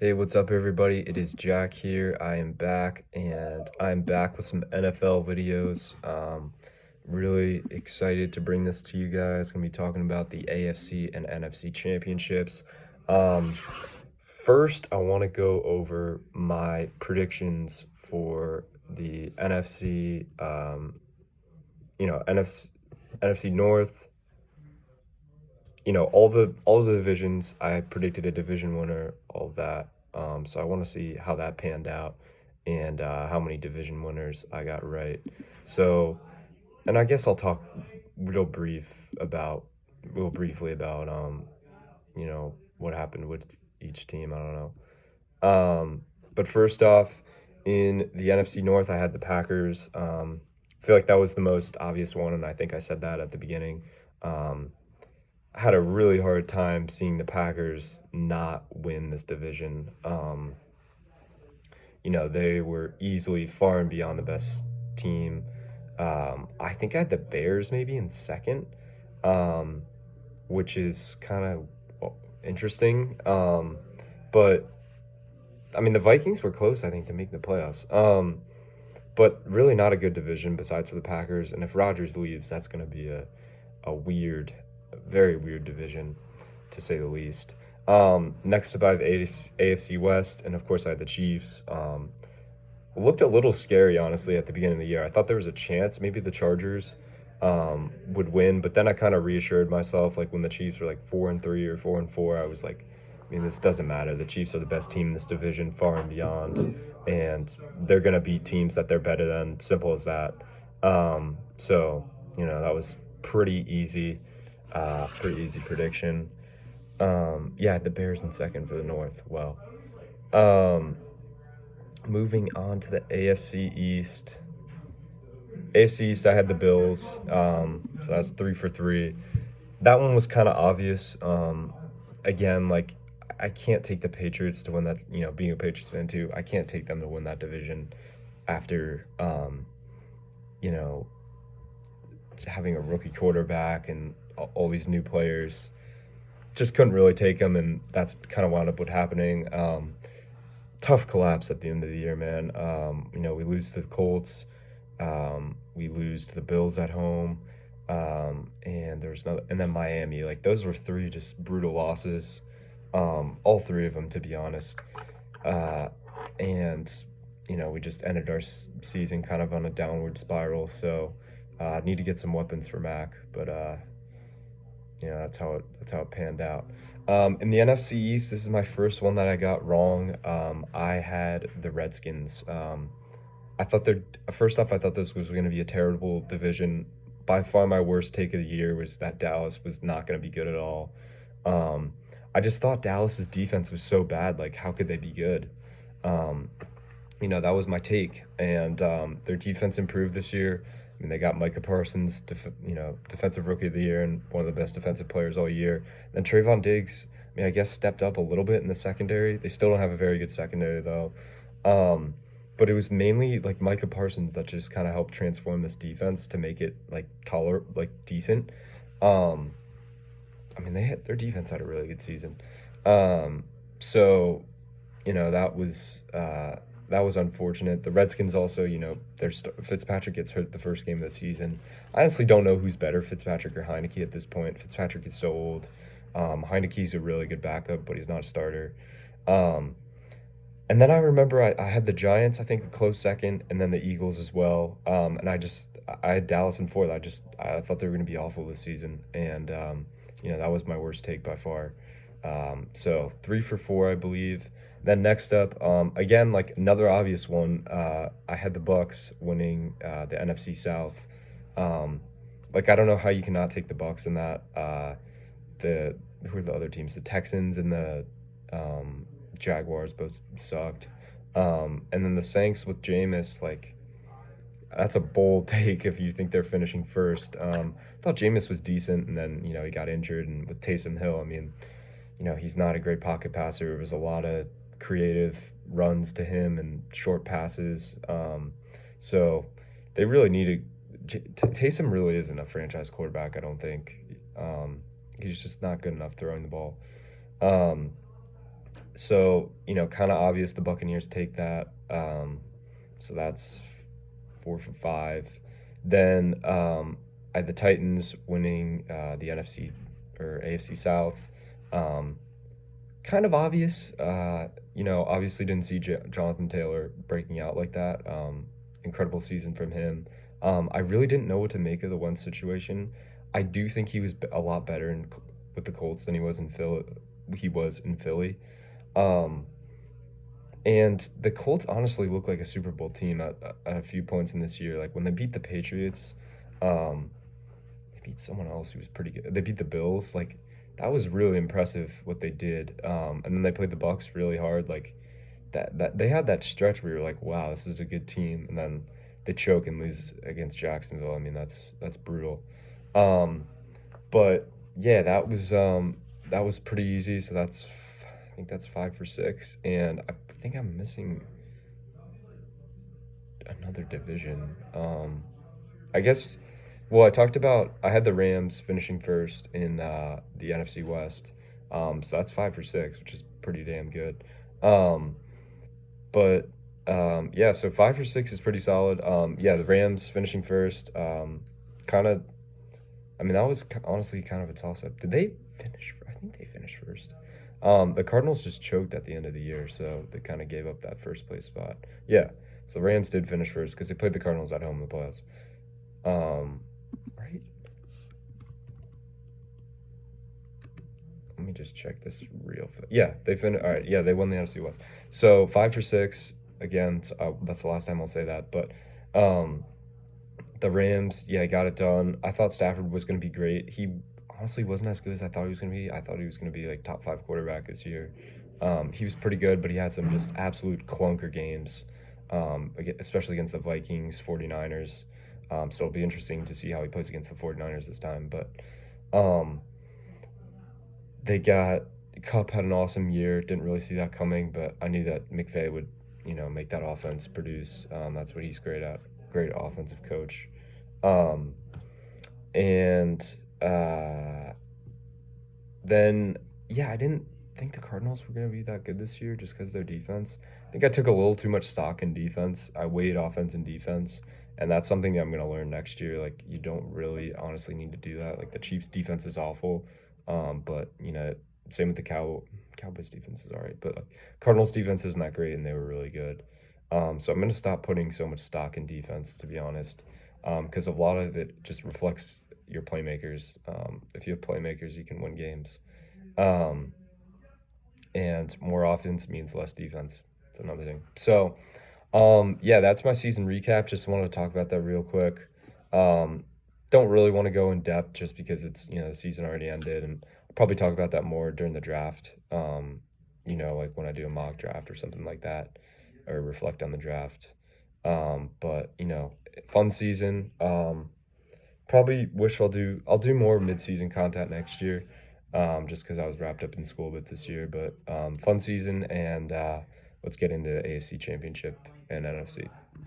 Hey, what's up, everybody? It is Jack here. I am back, and I'm back with some NFL videos. Really excited to bring this to you guys. Gonna be talking about the AFC and NFC championships. Um, First, I want to go over my predictions for the NFC. NFC North. All the divisions. I predicted a division winner, all of that. So I want to see how that panned out and how many division winners I got right. So, and I guess I'll talk real briefly about what happened with each team. I don't know. But first off, in the NFC North, I had the Packers. I feel like that was the most obvious one, and I think I said that at the beginning. Um, had a really hard time seeing the Packers not win this division. They were easily far and beyond the best team. I think I had the Bears maybe in second, um, which is kind of interesting. But I mean, the Vikings were close, I think, to make the playoffs. But really not a good division besides for the Packers. And if Rodgers leaves, that's going to be a weird, very weird division, to say the least. Next up, I have AFC West, and of course, I had the Chiefs. Looked a little scary, honestly, at the beginning of the year. I thought there was a chance maybe the Chargers would win, but then I kind of reassured myself, like when the Chiefs were like 4-3 or 4-4, I was like, I mean, this doesn't matter. The Chiefs are the best team in this division, far and beyond, and they're gonna beat teams that they're better than. Simple as that. So that was pretty easy prediction. Yeah, the Bears in second for the North. Well, um, moving on to the AFC East. AFC East, I had the Bills. So that's 3 for 3. That one was kind of obvious. Again, like I can't take the Patriots to win that. Being a Patriots fan too, I can't take them to win that division after you know having a rookie quarterback and all these new players. Just couldn't really take them, and that's kind of wound up what happening. Tough collapse at the end of the year, man. We lose to the Colts. We lose to the Bills at home. And there's another, and then Miami. Like those were three just brutal losses. All three of them, to be honest. And we just ended our season kind of on a downward spiral. So need to get some weapons for Mac, but that's how it panned out. In the NFC East, this is my first one that I got wrong. I had the Redskins. I thought first off, I thought this was going to be a terrible division. By far, my worst take of the year was that Dallas was not going to be good at all. I just thought Dallas's defense was so bad. Like, how could they be good? That was my take. And their defense improved this year. I mean, they got Micah Parsons, defensive rookie of the year and one of the best defensive players all year. Then Trayvon Diggs, I mean, I guess stepped up a little bit in the secondary. They still don't have a very good secondary, though. But it was mainly like Micah Parsons that just kind of helped transform this defense to make it decent. Um, I mean, their defense had a really good season. So that was unfortunate. The Redskins also, Fitzpatrick gets hurt the first game of the season. I honestly don't know who's better, Fitzpatrick or Heineke at this point. Fitzpatrick is so old. Heineke's a really good backup, but he's not a starter. And then I remember I had the Giants, I think, a close second, and then the Eagles as well. And I had Dallas in fourth. I thought they were going to be awful this season, and that was my worst take by far. So 3 for 4, I believe. Then next up, again, like another obvious one, I had the Bucks winning the NFC South. I don't know how you cannot take the Bucks in that. Who are the other teams? The Texans and the Jaguars both sucked. And then the Saints with Jameis, like that's a bold take if you think they're finishing first. I thought Jameis was decent, and then he got injured, and with Taysom Hill, I mean, he's not a great pocket passer. It was a lot of creative runs to him and short passes. So they really needed. Taysom really isn't a franchise quarterback, I don't think. He's just not good enough throwing the ball. So, kind of obvious the Buccaneers take that. So that's 4 for 5. Then I had the Titans winning the NFC or AFC South. Um, Kind of obvious. Obviously didn't see Jonathan Taylor breaking out like that. Incredible season from him. I really didn't know what to make of the Wentz situation. I do think he was a lot better with the Colts than he was in Philly. He was in Philly. Um, and the Colts honestly look like a Super Bowl team at a few points in this year. Like when they beat the Patriots, um, they beat someone else who was pretty good. They beat the Bills. Like that was really impressive what they did. And then they played the Bucks really hard. Like that they had that stretch where you're like, wow, this is a good team. And then they choke and lose against Jacksonville. I mean, that's brutal. Um, but yeah, that was pretty easy. So I think that's 5 for 6, and I think I'm missing another division. I guess. Well, I talked about I had the Rams finishing first in the NFC West. So that's 5 for 6, which is pretty damn good. Um, but yeah, so 5 for 6 is pretty solid. Yeah, the Rams finishing first. Kind of. I mean, that was honestly kind of a toss up. Did they finish? I think they finished first. The Cardinals just choked at the end of the year, so they kind of gave up that first place spot. Yeah, so Rams did finish first because they played the Cardinals at home in the playoffs. Right? Let me just check this real fast. Yeah, they finished. All right. Yeah, they won the NFC West. So 5 for 6 again. That's the last time I'll say that. But um, the Rams, yeah, got it done. I thought Stafford was going to be great. He honestly wasn't as good as I thought he was going to be. I thought he was going to be like top 5 quarterback this year. He was pretty good, but he had some just absolute clunker games, especially against the Vikings, 49ers. So it'll be interesting to see how he plays against the 49ers this time. But um, they got Cup had an awesome year. Didn't really see that coming, but I knew that McVay would, make that offense produce. That's what he's great at. Great offensive coach. Um, and then, yeah, I didn't think the Cardinals were going to be that good this year just because of their defense. I think I took a little too much stock in defense. I weighed offense and defense, and that's something that I'm going to learn next year. Like, you don't really honestly need to do that. Like, the Chiefs' defense is awful, but, same with the Cowboys' defense is all right. But, like, Cardinals' defense isn't that great, and they were really good. So I'm going to stop putting so much stock in defense, to be honest, because a lot of it just reflects your playmakers. If you have playmakers, you can win games. Um, and more offense means less defense. That's another thing. So, yeah, that's my season recap. Just wanted to talk about that real quick. Um, don't really want to go in depth just because it's, the season already ended, and I'll probably talk about that more during the draft. Like when I do a mock draft or something like that, or reflect on the draft. But fun season. Probably wish I'll do more mid-season content next year, just because I was wrapped up in school a bit this year. But fun season, and let's get into AFC Championship and NFC.